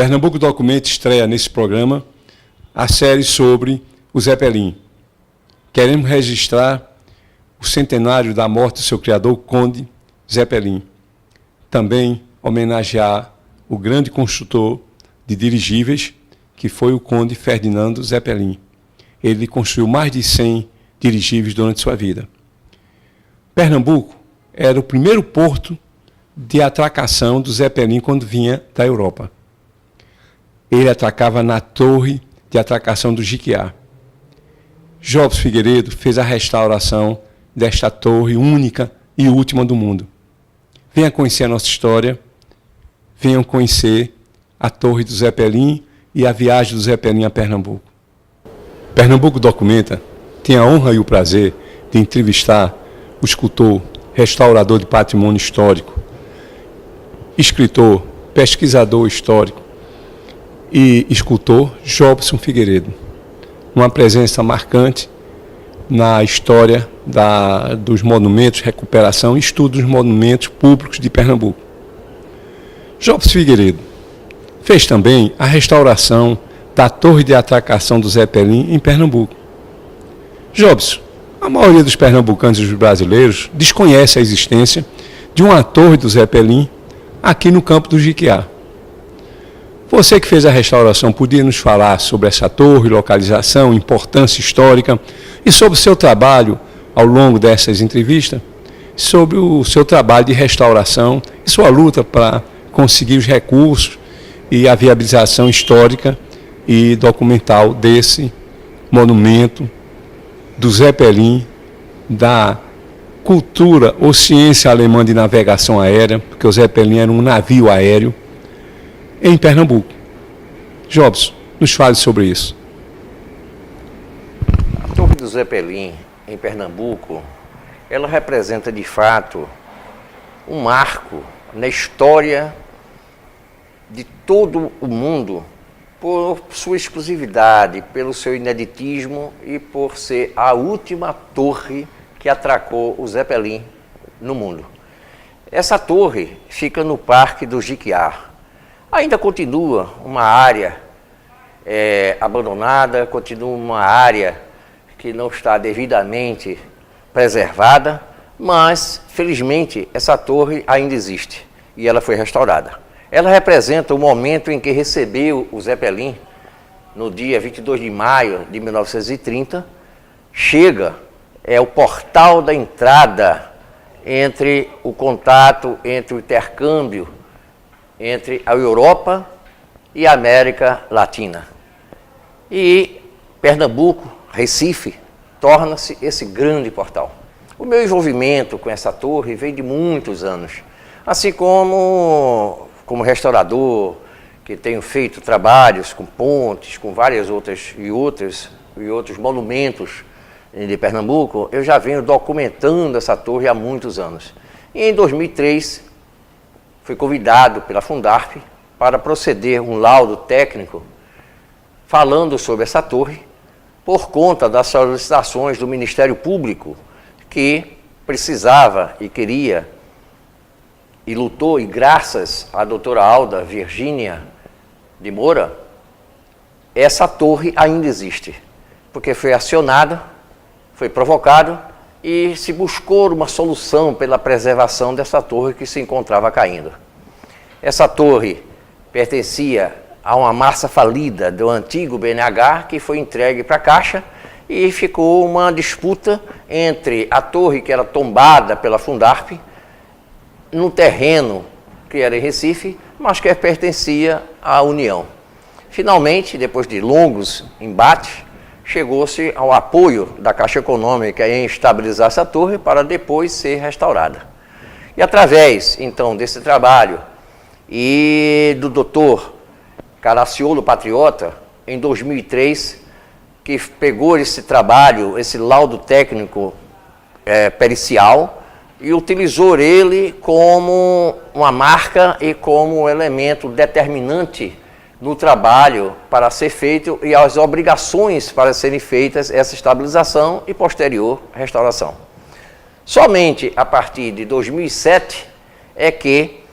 Pernambuco Documenta estreia nesse programa a série sobre o Zeppelin. Queremos registrar o centenário da morte do seu criador, Conde Zeppelin. Também homenagear o grande construtor de dirigíveis, que foi o Conde Ferdinando Zeppelin. Ele construiu mais de 100 dirigíveis durante sua vida. Pernambuco era o primeiro porto de atracação do Zeppelin quando vinha da Europa. Ele atracava na torre de atracação do Jiquiá. Jobs Figueiredo fez a restauração desta torre única e última do mundo. Venha conhecer a nossa história, venham conhecer a torre do Zeppelin e a viagem do Zeppelin a Pernambuco. Pernambuco Documenta tem a honra e o prazer de entrevistar o escultor, restaurador de patrimônio histórico, escritor, pesquisador histórico e escultor Jobson Figueiredo. Uma presença marcante na história dos monumentos, recuperação e estudo dos monumentos públicos de Pernambuco. Jobson Figueiredo fez também a restauração da torre de atracação do Zeppelin em Pernambuco. Jobson, a maioria dos pernambucanos e dos brasileiros desconhece a existência de uma torre do Zeppelin aqui no campo do Jiquiá. Você que fez a restauração, podia nos falar sobre essa torre, localização, importância histórica e sobre o seu trabalho ao longo dessas entrevistas, sobre o seu trabalho de restauração e sua luta para conseguir os recursos e a viabilização histórica e documental desse monumento do Zeppelin, da cultura ou ciência alemã de navegação aérea, porque o Zeppelin era um navio aéreo, em Pernambuco. Jobson, nos fale sobre isso. A Torre do Zeppelin, em Pernambuco, ela representa, de fato, um marco na história de todo o mundo, por sua exclusividade, pelo seu ineditismo e por ser a última torre que atracou o Zeppelin no mundo. Essa torre fica no Parque do Jiquiá. Ainda continua uma área abandonada, continua uma área que não está devidamente preservada, mas, felizmente, essa torre ainda existe e ela foi restaurada. Ela representa o momento em que recebeu o Zeppelin, no dia 22 de maio de 1930, é o portal da entrada entre o contato, entre o intercâmbio entre a Europa e a América Latina. E Pernambuco, Recife, torna-se esse grande portal. O meu envolvimento com essa torre vem de muitos anos, assim como restaurador, que tenho feito trabalhos com pontes, com várias outros monumentos de Pernambuco, eu já venho documentando essa torre há muitos anos. E em 2003, fui convidado pela Fundarp para proceder um laudo técnico falando sobre essa torre, por conta das solicitações do Ministério Público, que precisava e queria e lutou, e graças à doutora Alda Virgínia de Moura, essa torre ainda existe, porque foi acionada, foi provocado e se buscou uma solução pela preservação dessa torre que se encontrava caindo. Essa torre pertencia a uma massa falida do antigo BNH, que foi entregue para a Caixa, e ficou uma disputa entre a torre que era tombada pela Fundarp, num terreno que era em Recife, mas que pertencia à União. Finalmente, depois de longos embates, chegou-se ao apoio da Caixa Econômica em estabilizar essa torre para depois ser restaurada. E através, então, desse trabalho e do doutor Caraciolo Patriota, em 2003, que pegou esse trabalho, esse laudo técnico pericial, e utilizou ele como uma marca e como elemento determinante no trabalho para ser feito e as obrigações para serem feitas essa estabilização e posterior restauração. Somente a partir de 2007 é que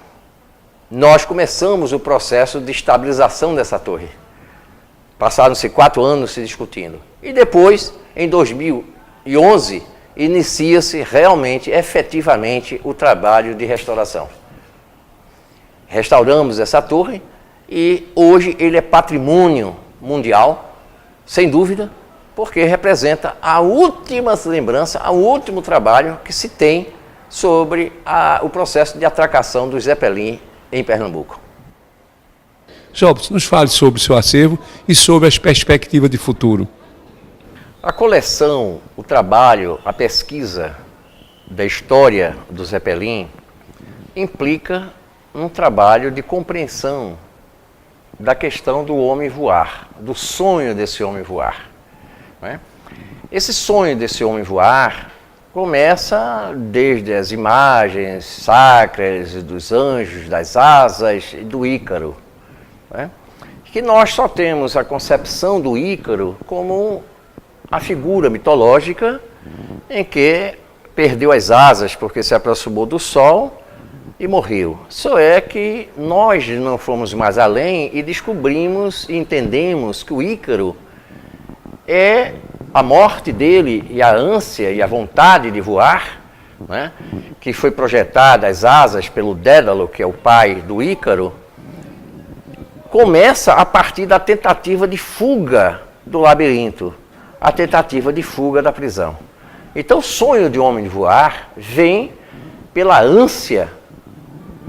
nós começamos o processo de estabilização dessa torre. Passaram-se 4 anos se discutindo. E depois, em 2011, inicia-se realmente, efetivamente, o trabalho de restauração. Restauramos essa torre e hoje ele é patrimônio mundial, sem dúvida, porque representa a última lembrança, o último trabalho que se tem sobre o processo de atracação do Zeppelin em Pernambuco. Jobson, nos fale sobre o seu acervo e sobre as perspectivas de futuro. A coleção, o trabalho, a pesquisa da história do Zeppelin implica um trabalho de compreensão da questão do homem voar, do sonho desse homem voar. Né? Esse sonho desse homem voar começa desde as imagens sacras dos anjos, das asas e do Ícaro. Né? Que nós só temos a concepção do Ícaro como a figura mitológica em que perdeu as asas porque se aproximou do sol e morreu. Só é que nós não fomos mais além e descobrimos e entendemos que o Ícaro é a morte dele e a ânsia e a vontade de voar, né, que foi projetada as asas pelo Dédalo, que é o pai do Ícaro, começa a partir da tentativa de fuga do labirinto, a tentativa de fuga da prisão. Então o sonho de homem de voar vem pela ânsia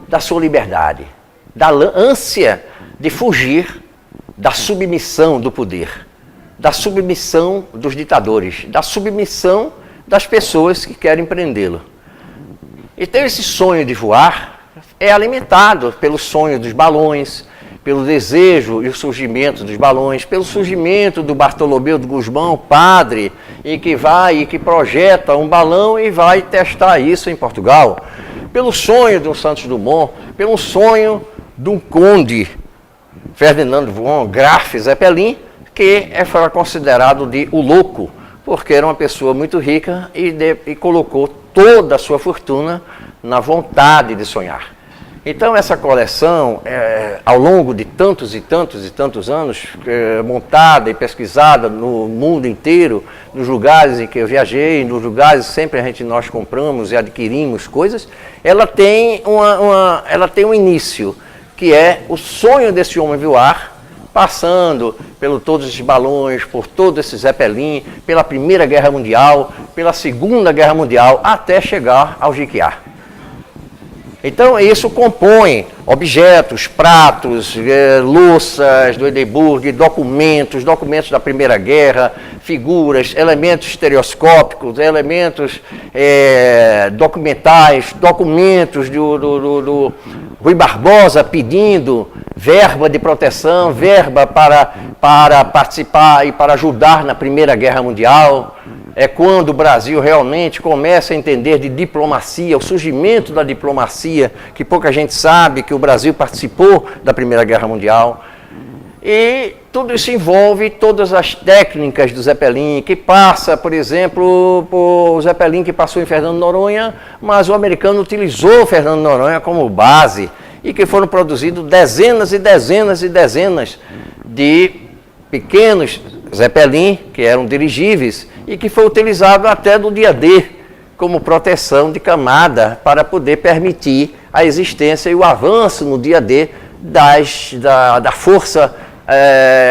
da sua liberdade, da ânsia de fugir da submissão do poder, da submissão dos ditadores, da submissão das pessoas que querem prendê-lo. Então esse sonho de voar é alimentado pelo sonho dos balões, pelo desejo e o surgimento dos balões, pelo surgimento do Bartolomeu de Gusmão, padre, e que vai e que projeta um balão e vai testar isso em Portugal, pelo sonho de um Santos Dumont, pelo sonho de um conde, Ferdinando von Graf Zeppelin, que foi considerado de o louco, porque era uma pessoa muito rica e colocou toda a sua fortuna na vontade de sonhar. Então essa coleção, ao longo de tantos e tantos e tantos anos, montada e pesquisada no mundo inteiro, nos lugares em que eu viajei, nos lugares sempre nós compramos e adquirimos coisas, ela tem um início, que é o sonho desse homem voar, passando por todos esses balões, por todo esse Zeppelin, pela Primeira Guerra Mundial, pela Segunda Guerra Mundial, até chegar ao Jequiá. Então isso compõe objetos, pratos, louças do Edimburgo, documentos da Primeira Guerra, figuras, elementos estereoscópicos, elementos documentais, documentos do Rui Barbosa pedindo verba de proteção, verba para participar e para ajudar na Primeira Guerra Mundial. É quando o Brasil realmente começa a entender de diplomacia, o surgimento da diplomacia, que pouca gente sabe que o Brasil participou da Primeira Guerra Mundial. E tudo isso envolve todas as técnicas do Zeppelin, que passa, por exemplo, por o Zeppelin que passou em Fernando de Noronha, mas o americano utilizou Fernando de Noronha como base, e que foram produzidos dezenas e dezenas e dezenas de pequenos Zeppelin, que eram dirigíveis, e que foi utilizado até do dia D como proteção de camada para poder permitir a existência e o avanço no dia D da força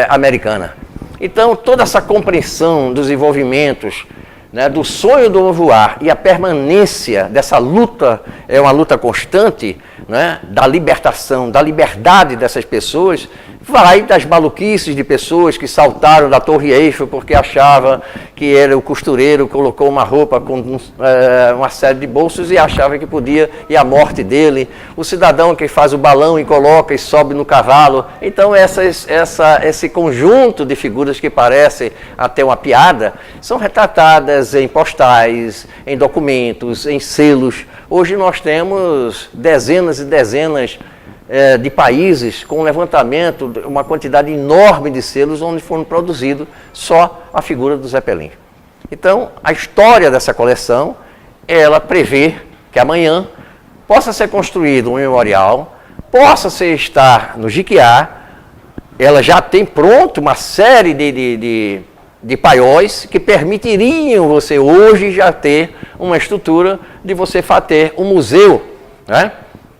americana. Então, toda essa compreensão dos envolvimentos, né, do sonho do voar e a permanência dessa luta, é uma luta constante, né, da libertação, da liberdade dessas pessoas, vai das maluquices de pessoas que saltaram da Torre Eiffel porque achava que era o costureiro, colocou uma roupa com uma série de bolsos e achava que podia, e a morte dele, o cidadão que faz o balão e coloca e sobe no cavalo. Então esse conjunto de figuras que parecem até uma piada, são retratadas em postais, em documentos, em selos. Hoje nós temos dezenas e dezenas de países com levantamento, uma quantidade enorme de selos onde foram produzidos só a figura do Zeppelin. Então, a história dessa coleção, ela prevê que amanhã possa ser construído um memorial possa estar no Jiquiá, ela já tem pronto uma série de paióis que permitiriam você hoje já ter uma estrutura de você ter um museu, né?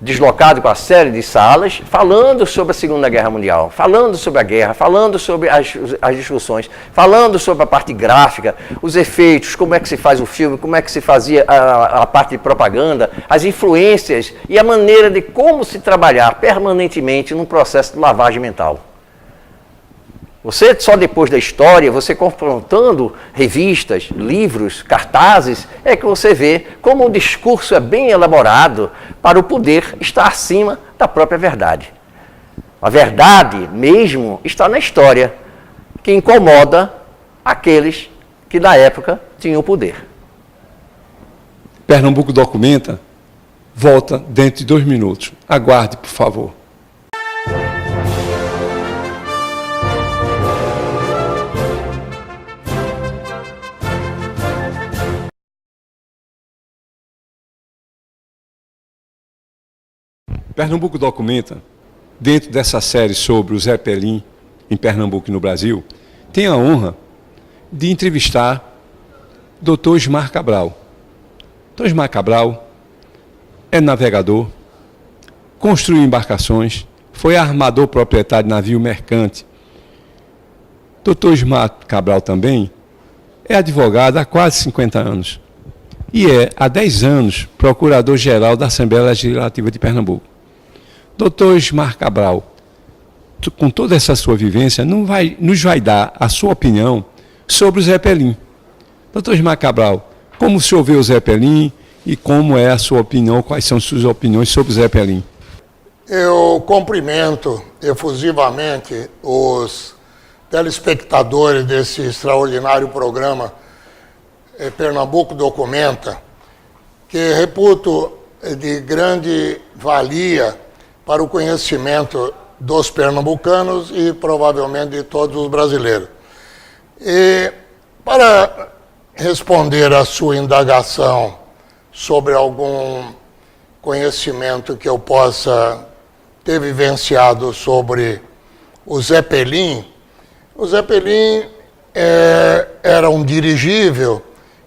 Deslocado com a série de salas, falando sobre a Segunda Guerra Mundial, falando sobre a guerra, falando sobre as discussões, falando sobre a parte gráfica, os efeitos, como é que se faz o filme, como é que se fazia a parte de propaganda, as influências e a maneira de como se trabalhar permanentemente num processo de lavagem mental. Você, só depois da história, você confrontando revistas, livros, cartazes, é que você vê como o discurso é bem elaborado para o poder estar acima da própria verdade. A verdade mesmo está na história, que incomoda aqueles que na época tinham o poder. Pernambuco Documenta volta dentro de 2 minutos. Aguarde, por favor. Pernambuco Documenta, dentro dessa série sobre o Zeppelin em Pernambuco e no Brasil, tem a honra de entrevistar Dr. Ismar Cabral. Dr. Ismar Cabral é navegador, construiu embarcações, foi armador proprietário de navio mercante. Dr. Ismar Cabral também é advogado há quase 50 anos e é, há 10 anos, procurador-geral da Assembleia Legislativa de Pernambuco. Doutor Ismar Cabral, com toda essa sua vivência, nos vai dar a sua opinião sobre o Zeppelin. Doutor Ismar Cabral, como o senhor vê o Zeppelin e como é a sua opinião, quais são suas opiniões sobre o Zeppelin? Eu cumprimento efusivamente os telespectadores desse extraordinário programa Pernambuco Documenta, que reputo de grande valia para o conhecimento dos pernambucanos e provavelmente de todos os brasileiros. E para responder à sua indagação sobre algum conhecimento que eu possa ter vivenciado sobre o Zeppelin, o Zeppelin era um dirigível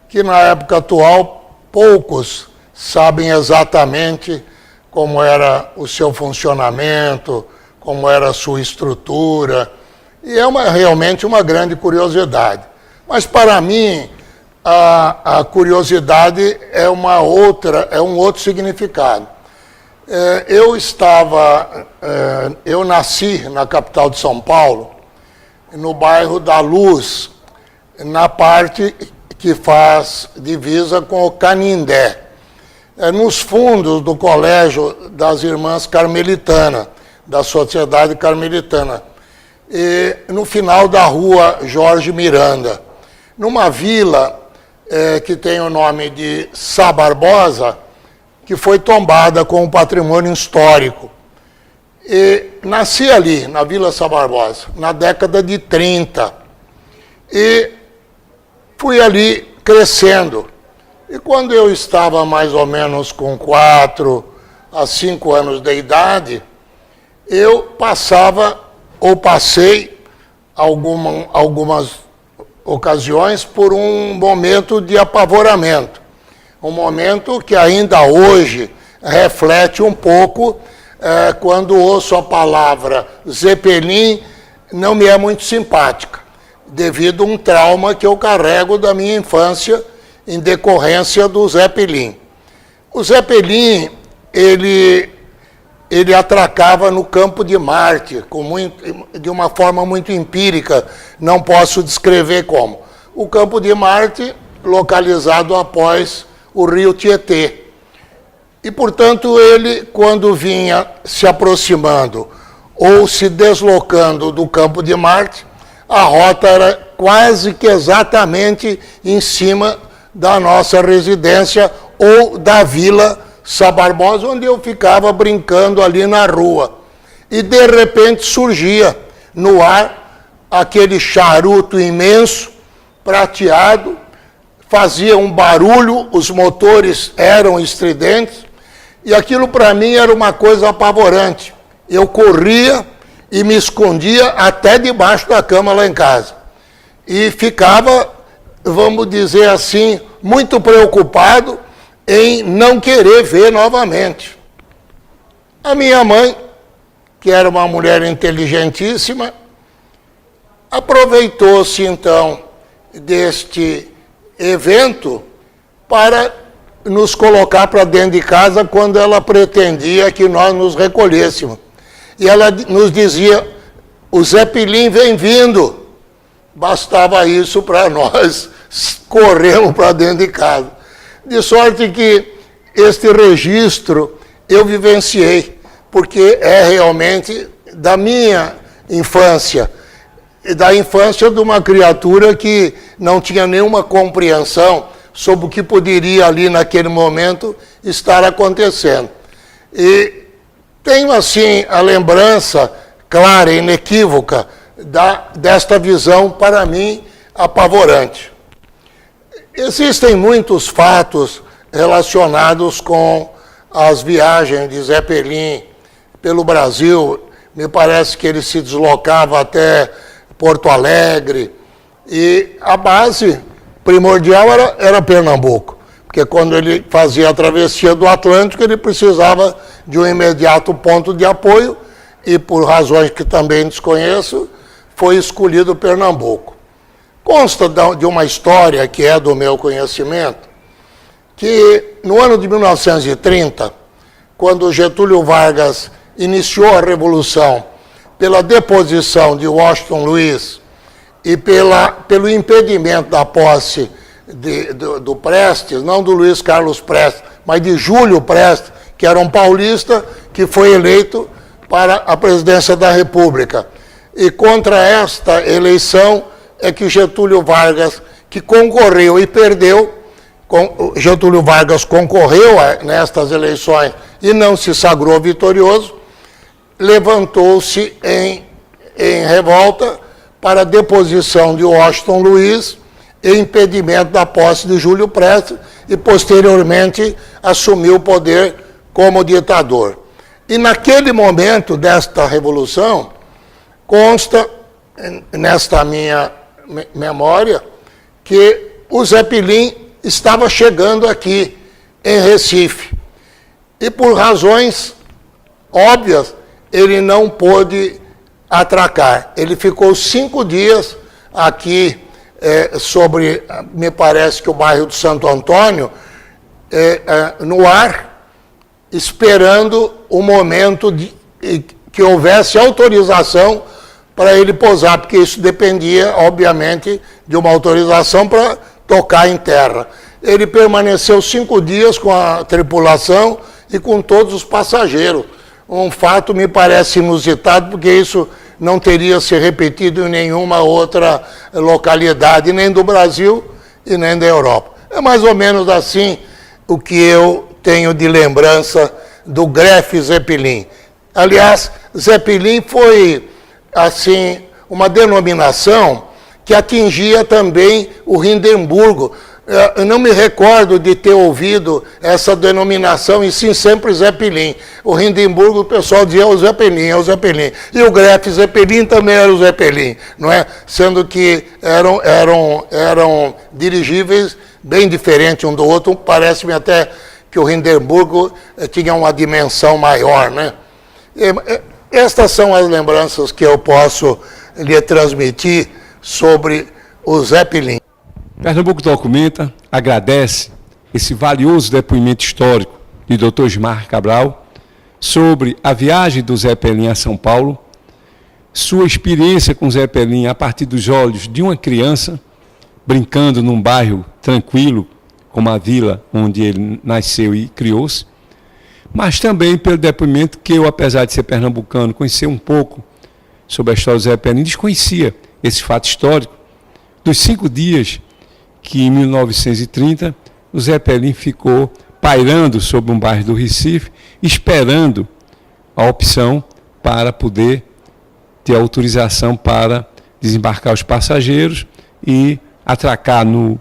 que na época atual poucos sabem exatamente como era o seu funcionamento, como era a sua estrutura, e é realmente uma grande curiosidade. Mas para mim, a curiosidade é um outro significado. Eu nasci na capital de São Paulo, no bairro da Luz, na parte que faz divisa com o Canindé, nos fundos do Colégio das Irmãs Carmelitanas, da Sociedade Carmelitana, e no final da rua Jorge Miranda, numa vila que tem o nome de Sá Barbosa, que foi tombada com o patrimônio histórico. E nasci ali, na Vila Sá Barbosa, na década de 30, e fui ali crescendo. E quando eu estava mais ou menos com 4 a 5 anos de idade, eu passei algumas ocasiões por um momento de apavoramento. Um momento que ainda hoje reflete um pouco quando ouço a palavra Zeppelin, não me é muito simpática, devido a um trauma que eu carrego da minha infância em decorrência do Zeppelin. O Zeppelin, ele atracava no Campo de Marte, de uma forma muito empírica, não posso descrever como. O Campo de Marte, localizado após o rio Tietê. E, portanto, ele, quando vinha se aproximando ou se deslocando do Campo de Marte, a rota era quase que exatamente em cima da nossa residência ou da Vila Sá Barbosa, onde eu ficava brincando ali na rua. E, de repente, surgia no ar aquele charuto imenso, prateado, fazia um barulho, os motores eram estridentes, e aquilo para mim era uma coisa apavorante, eu corria e me escondia até debaixo da cama lá em casa. E ficava, vamos dizer assim, muito preocupado em não querer ver novamente. A minha mãe, que era uma mulher inteligentíssima, aproveitou-se então deste evento para nos colocar para dentro de casa quando ela pretendia que nós nos recolhêssemos. E ela nos dizia, o Zé Pilim vem vindo. Bastava isso para nós corrermos para dentro de casa. De sorte que este registro eu vivenciei, porque é realmente da minha infância, da infância de uma criatura que não tinha nenhuma compreensão sobre o que poderia ali naquele momento estar acontecendo. E tenho assim a lembrança clara e inequívoca desta visão, para mim, apavorante. Existem muitos fatos relacionados com as viagens de Zé Pelim pelo Brasil. Me parece que ele se deslocava até Porto Alegre, e a base primordial era Pernambuco, porque quando ele fazia a travessia do Atlântico, ele precisava de um imediato ponto de apoio, e por razões que também desconheço, foi escolhido Pernambuco. Consta de uma história que é do meu conhecimento, que no ano de 1930, quando Getúlio Vargas iniciou a Revolução pela deposição de Washington Luiz e pelo impedimento da posse do Prestes, não do Luiz Carlos Prestes, mas de Júlio Prestes, que era um paulista que foi eleito para a presidência da República. E contra esta eleição é que Getúlio Vargas, que concorreu e perdeu, Getúlio Vargas concorreu nestas eleições e não se sagrou vitorioso, levantou-se em revolta para a deposição de Washington Luiz e impedimento da posse de Júlio Prestes, e posteriormente assumiu o poder como ditador. E naquele momento desta revolução, consta, nesta minha memória, que o Zé Pilim estava chegando aqui em Recife. E por razões óbvias, ele não pôde atracar. Ele ficou 5 dias aqui sobre, me parece que o bairro de Santo Antônio, no ar, esperando o momento que houvesse autorização para ele pousar, porque isso dependia, obviamente, de uma autorização para tocar em terra. Ele permaneceu 5 dias com a tripulação e com todos os passageiros. Um fato me parece inusitado, porque isso não teria se repetido em nenhuma outra localidade, nem do Brasil e nem da Europa. É mais ou menos assim o que eu tenho de lembrança do Grefe Zé Pilim. Aliás, Zé Pilim foi, assim, uma denominação que atingia também o Hindenburgo. Eu não me recordo de ter ouvido essa denominação, e sim sempre Zé Pilim. O Hindenburgo, o pessoal dizia o Zé Pilim, é o Zé Pilim. E o Grefe Zé Pilim também era o Zé Pilim, não é? Sendo que eram dirigíveis bem diferentes um do outro. Parece-me até que o Hindenburgo tinha uma dimensão maior, né? Estas são as lembranças que eu posso lhe transmitir sobre o Zé Pilim. Pernambuco Documenta agradece esse valioso depoimento histórico de Dr. Osmar Cabral sobre a viagem do Zé Pilim a São Paulo, sua experiência com o Zé Pilim a partir dos olhos de uma criança, brincando num bairro tranquilo, como a vila onde ele nasceu e criou-se, mas também pelo depoimento que eu, apesar de ser pernambucano, conhecer um pouco sobre a história do Zé Pilim, desconhecia esse fato histórico dos 5 dias que em 1930 o Zé Pilim ficou pairando sobre um bairro do Recife, esperando a opção para poder ter autorização para desembarcar os passageiros e atracar no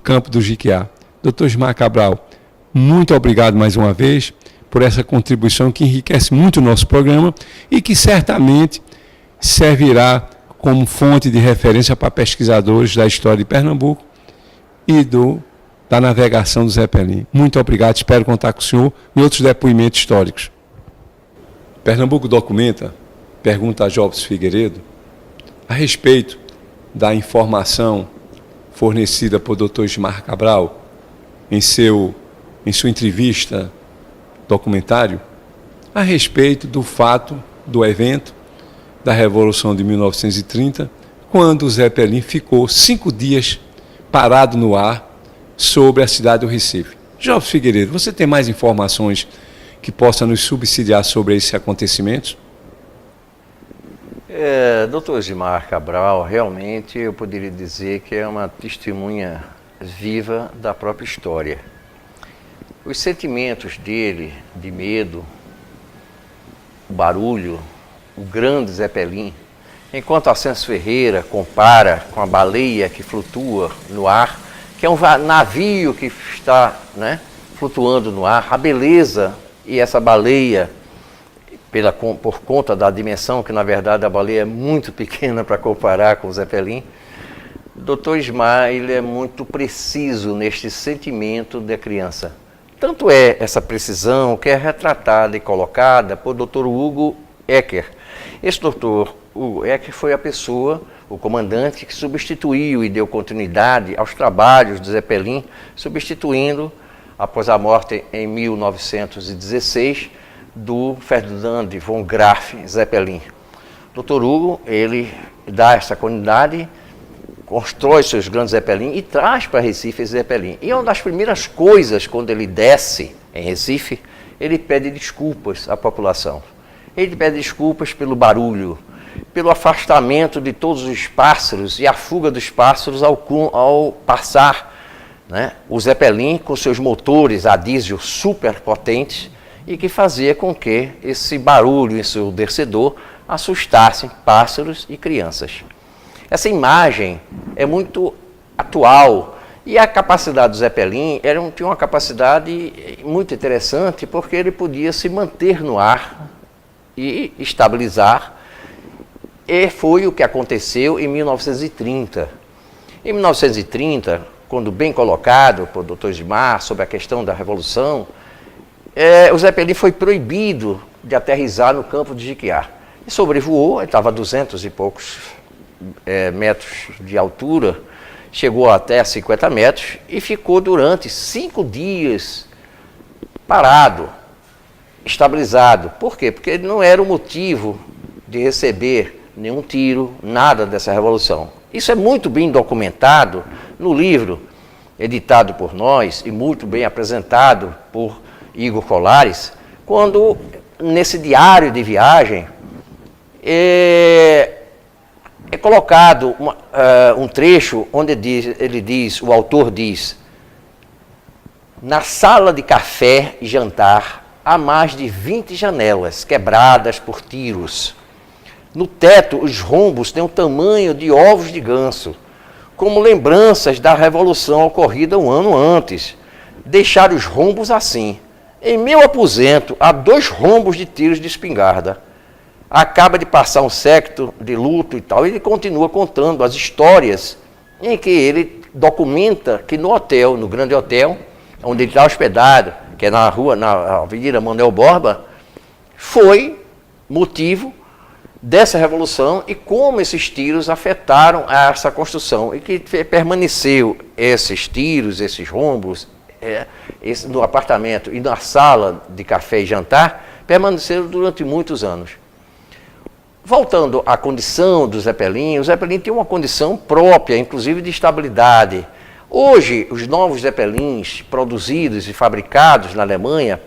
campo do Jiquiá. Dr. Osmar Cabral, muito obrigado mais uma vez por essa contribuição que enriquece muito o nosso programa e que certamente servirá como fonte de referência para pesquisadores da história de Pernambuco e da navegação do Zeppelin. Muito obrigado, espero contar com o senhor em outros depoimentos históricos. Pernambuco documenta, pergunta a Jobs Figueiredo, a respeito da informação fornecida por Dr. Ismar Cabral em sua entrevista documentário, a respeito do fato do evento da Revolução de 1930, quando o Zeppelin ficou 5 dias parado no ar sobre a cidade do Recife. Jobs Figueiredo, você tem mais informações que possam nos subsidiar sobre esses acontecimentos? Dr. Ismar Cabral, realmente eu poderia dizer que é uma testemunha viva da própria história. Os sentimentos dele, de medo, o barulho, o grande Zeppelin, enquanto Ascenso Ferreira compara com a baleia que flutua no ar, que é um navio que está, né, flutuando no ar, a beleza e essa baleia, por conta da dimensão, que na verdade a baleia é muito pequena para comparar com o Zeppelin, o Dr. Ismar ele é muito preciso neste sentimento da criança. Tanto é essa precisão que é retratada e colocada por Dr. Hugo Ecker. Esse Dr. Hugo Ecker foi a pessoa, o comandante, que substituiu e deu continuidade aos trabalhos do Zeppelin, substituindo, após a morte em 1916, do Ferdinand von Graf Zeppelin. Dr. Hugo, ele dá essa continuidade, constrói seus grandes Zeppelin e traz para Recife esse Zeppelin. E uma das primeiras coisas, quando ele desce em Recife, ele pede desculpas à população. Ele pede desculpas pelo barulho, pelo afastamento de todos os pássaros e a fuga dos pássaros ao passar, né, o Zeppelin com seus motores a diesel super potentes e que fazia com que esse barulho ensurdecedor assustasse pássaros e crianças. Essa imagem é muito atual e a capacidade do Zeppelin tinha uma capacidade muito interessante porque ele podia se manter no ar e estabilizar, e foi o que aconteceu em 1930. Em 1930, quando bem colocado por Dr. Ismar sobre a questão da Revolução, o Zeppelin foi proibido de aterrissar no campo de Jiquiá. E sobrevoou, ele estava a 200 e poucos metros de altura, chegou até 50 metros e ficou durante 5 dias parado, estabilizado. Por quê? Porque ele não era o motivo de receber nenhum tiro, nada dessa revolução. Isso é muito bem documentado no livro editado por nós e muito bem apresentado por Igor Colares, quando nesse diário de viagem é colocado um trecho onde o autor diz: na sala de café e jantar há mais de 20 janelas quebradas por tiros. No teto, os rombos têm o tamanho de ovos de ganso, como lembranças da revolução ocorrida um ano antes. Deixaram os rombos assim. Em meu aposento, há 2 rombos de tiros de espingarda. Acaba de passar um séquito de luto e tal, e ele continua contando as histórias em que ele documenta que no hotel, no grande hotel, onde ele está hospedado, que é na Avenida Manuel Borba, foi motivo dessa revolução e como esses tiros afetaram essa construção e que permaneceu esses tiros, esses rombos, no apartamento e na sala de café e jantar, permaneceram durante muitos anos. Voltando à condição do Zeppelin, o Zeppelin tem uma condição própria, inclusive de estabilidade. Hoje, os novos Zeppelins produzidos e fabricados na Alemanha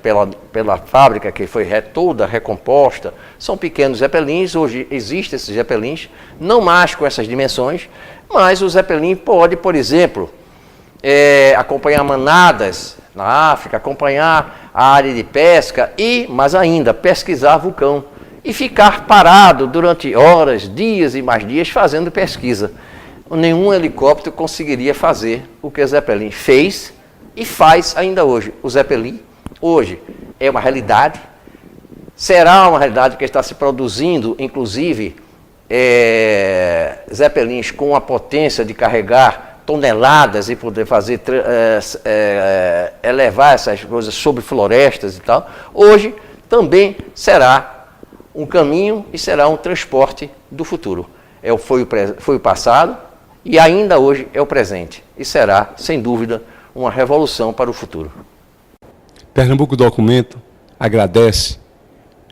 pela fábrica que foi toda recomposta, são pequenos Zeppelins. Hoje existem esses Zeppelins, não mais com essas dimensões, mas o Zeppelin pode, por exemplo, acompanhar manadas na África, acompanhar a área de pesca e, mais ainda, pesquisar vulcão e ficar parado durante horas, dias e mais dias fazendo pesquisa. Nenhum helicóptero conseguiria fazer o que o Zeppelin fez e faz ainda hoje. O Zeppelin, hoje, é uma realidade, será uma realidade que está se produzindo, inclusive, Zeppelins com a potência de carregar toneladas e poder fazer, elevar essas coisas sobre florestas e tal. Hoje também será um caminho e será um transporte do futuro. Foi o passado e ainda hoje é o presente. E será, sem dúvida, uma revolução para o futuro. Pernambuco Documento agradece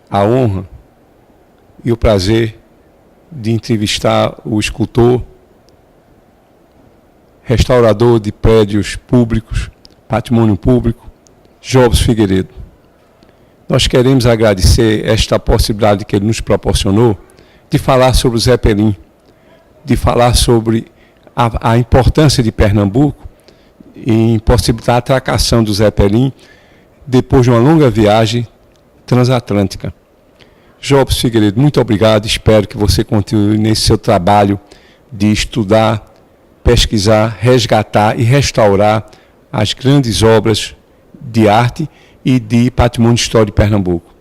a honra e o prazer de entrevistar o escultor, restaurador de prédios públicos, patrimônio público, Jobs Figueiredo. Nós queremos agradecer esta possibilidade que ele nos proporcionou de falar sobre o Zeppelin, de falar sobre a importância de Pernambuco em possibilitar a atracação do Zeppelin depois de uma longa viagem transatlântica. Jobs Figueiredo, muito obrigado. Espero que você continue nesse seu trabalho de estudar, pesquisar, resgatar e restaurar as grandes obras de arte e de patrimônio histórico de Pernambuco.